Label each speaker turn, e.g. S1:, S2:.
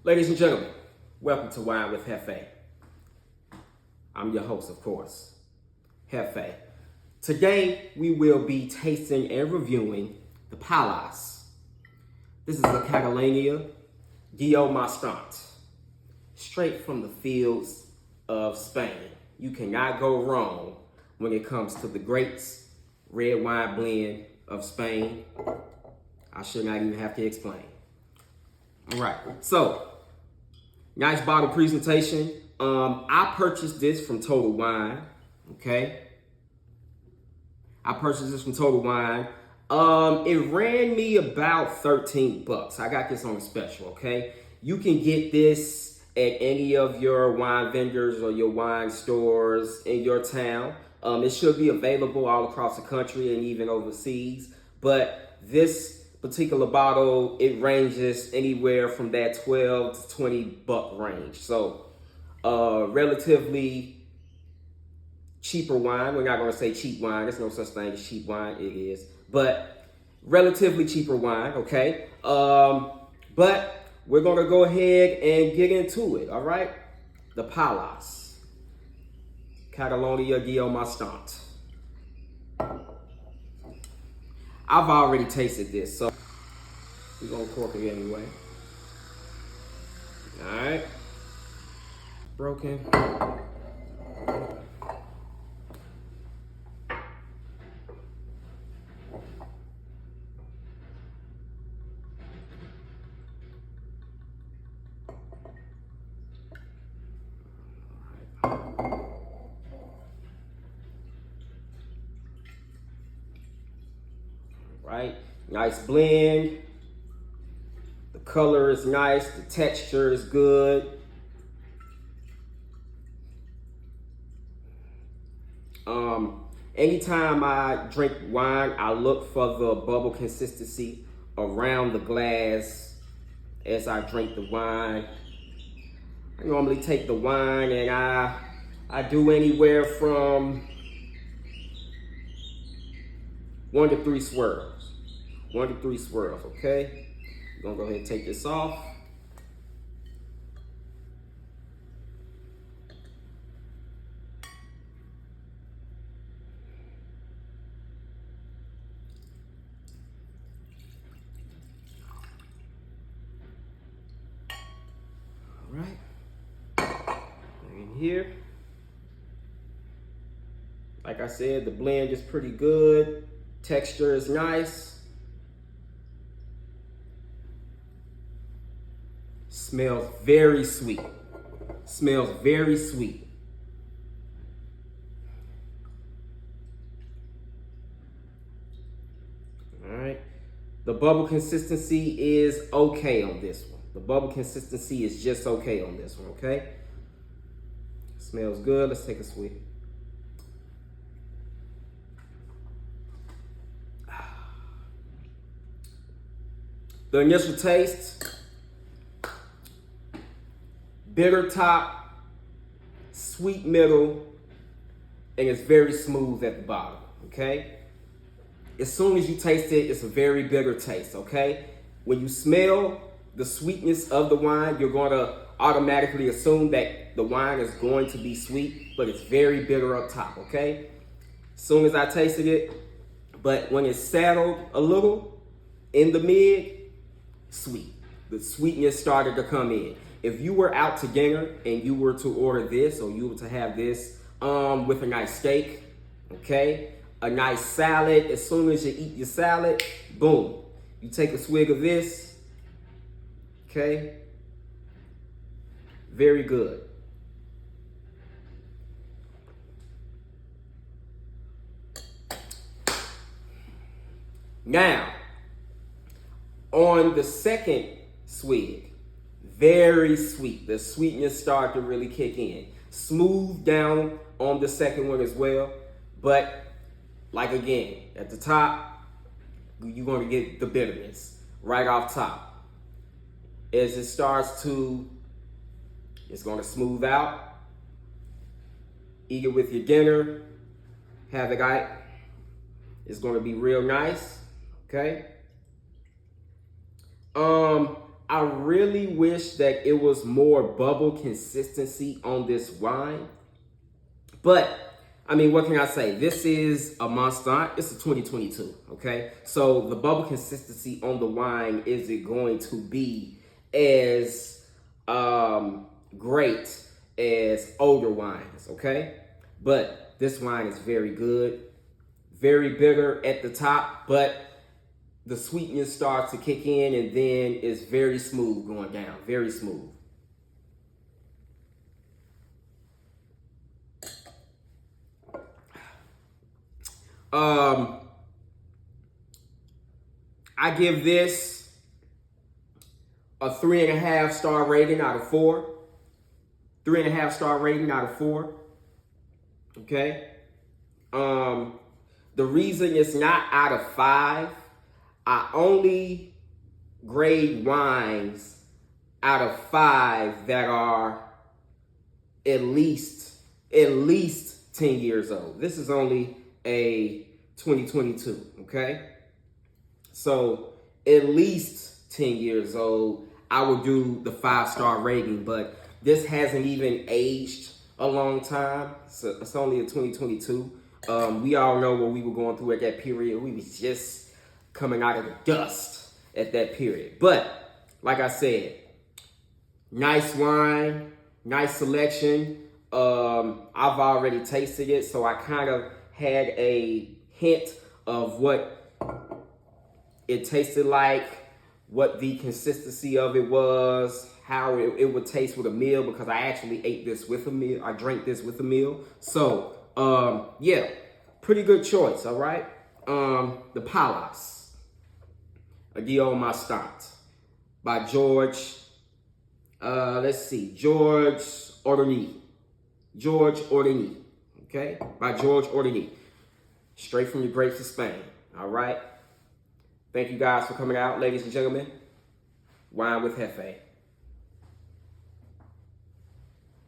S1: Ladies and gentlemen, welcome to Wine with Jefe. I'm your host, of course, Jefe. Today, we will be tasting and reviewing the Pallas. This is a Catalonia Mastant, straight from the fields of Spain. You cannot go wrong when it comes to the great red wine blend of Spain. I should not even have to explain. All right, so nice bottle presentation. I purchased this from Total Wine, okay? I purchased this from Total Wine. It ran me about 13 bucks. I got this on a special, okay? You can get this at any of your wine vendors or your wine stores in your town. It should be available all across the country and even overseas. But this particular bottle, it ranges anywhere from that 12 to 20 buck range. So relatively cheaper wine. We're not going to say cheap wine. There's no such thing as cheap wine. It is. But relatively cheaper wine, okay? But we're going to go ahead and get into it, all right? The Pallas. Catalonia Mastant. I've already tasted this, so we're going to cork it anyway. All right. Broken. Right, nice blend. The color is nice. The texture is good. Anytime I drink wine, I look for the bubble consistency around the glass as I drink the wine. I normally take the wine and I do anywhere from 1 to 3 swirls. 1 to 3 swirls, okay? I'm gonna go ahead and take this off. All right, in here. Like I said, the blend is pretty good. Texture is nice. Smells very sweet. Smells very sweet. All right. The bubble consistency is okay on this one. The bubble consistency is just okay on this one, okay? Smells good. Let's take a swig. The initial taste, bitter top, sweet middle, and it's very smooth at the bottom, okay? As soon as you taste it, it's a very bitter taste, okay? When you smell the sweetness of the wine, you're going to automatically assume that the wine is going to be sweet, but it's very bitter up top, okay? As soon as I tasted it, but when it's settled a little in the mid, sweet. The sweetness started to come in. If you were out to dinner and you were to order this, or you were to have this with a nice steak, okay, a nice salad, as soon as you eat your salad, boom, you take a swig of this, okay, very good. Now, on the second swig, very sweet. The sweetness started to really kick in. Smooth down on the second one as well. But like again, at the top, you're going to get the bitterness right off top. As it starts to, it's going to smooth out. Eat it with your dinner. Have it out. It's going to be real nice. Okay. I really wish that it was more bubble consistency on this wine. But, I mean, what can I say? This is a Monstant. It's a 2022, okay? So the bubble consistency on the wine isn't going to be as great as older wines, okay? But this wine is very good. Very bitter at the top, but the sweetness starts to kick in and then it's very smooth going down. Very smooth. I give this a 3.5 star rating out of 4. 3.5 star rating out of 4. Okay. The reason it's not out of 5, I only grade wines out of 5 that are at least 10 years old. This is only a 2022, okay? So at least 10 years old, I would do the 5-star rating, but this hasn't even aged a long time. So it's only a 2022. We all know what we were going through at that period. We was just coming out of the dust at that period. But like I said, nice wine, nice selection. I've already tasted it, so I kind of had a hint of what it tasted like, what the consistency of it was, how it would taste with a meal, because I actually ate this with a meal. I drank this with a meal. So, yeah, pretty good choice, all right? The Pallas, a Guillaume Monstant by George Ordonez. George Ordonez, okay? By George Ordonez. Straight from the grapes of Spain, all right? Thank you guys for coming out, ladies and gentlemen. Wine with Jefe.